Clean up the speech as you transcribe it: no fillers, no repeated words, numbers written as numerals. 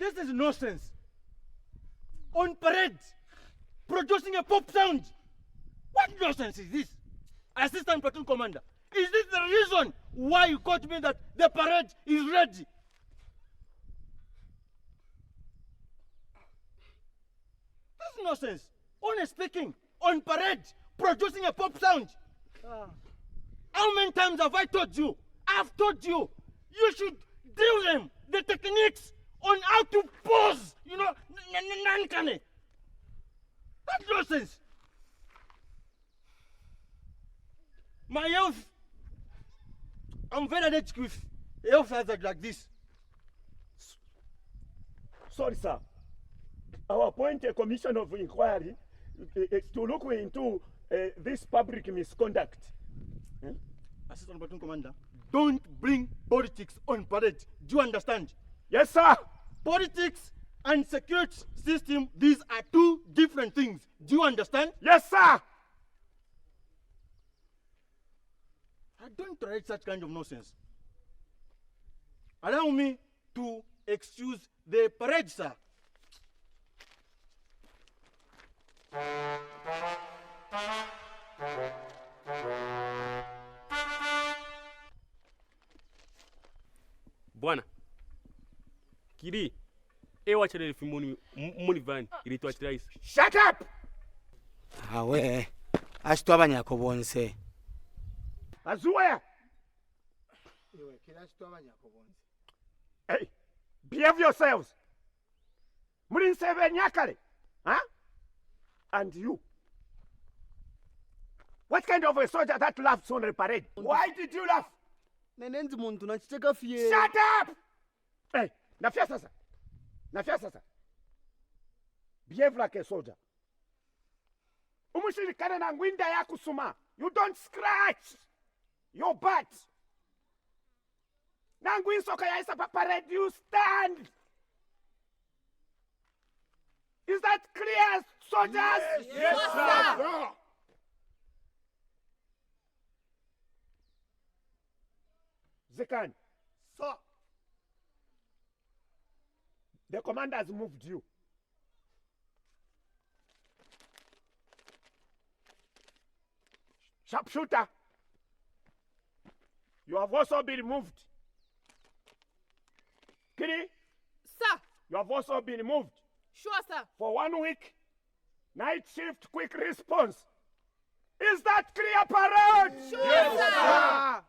This is nonsense. On parade, producing a pop sound. What nonsense is this? Assistant Platoon Commander, is this the reason why you caught me that the parade is ready? This is nonsense. Honest speaking, on parade, producing a pop sound. How many times have I told you? I've told you, you should drill them, the techniques on how to pose, you know, nankane. That's nonsense. My health, I'm very allergic with health hazard like this. Sorry, sir. Our appoint a commission of inquiry to look into this public misconduct. Assistant Platoon Commander, don't bring politics on parade. Do you understand? Yes, sir. Politics and security system, these are two different things. Do you understand? Yes, sir. I don't tolerate such kind of nonsense. Allow me to excuse the parade, sir. Bwana Kiri, wacha ile filmu muni van ilitwa Trace. Shut up! Awe, ashito abanyako bonse. Azuya! Hey, behave yourselves. Murin sebe nyakale. Huh? And you? What kind of a soldier that laughs on the parade? Why did you laugh? Nenenzi muntu nachicheka fie. Shut up! Hey, nafia sasa. Nafia sasa. Behave like a soldier. Umushirikane na ngwinda ya kusuma. You don't scratch your butt. Nangwin soka ya isa parade, you stand. Is that clear, soldiers? Yes, sir. Zekan, Sir. the commander has moved you. Sharpshooter, you have also been moved. Kiri, Sir. you have also been moved. Sure, sir. For 1 week, night shift quick response. Is that clear, parade? Sure, sir.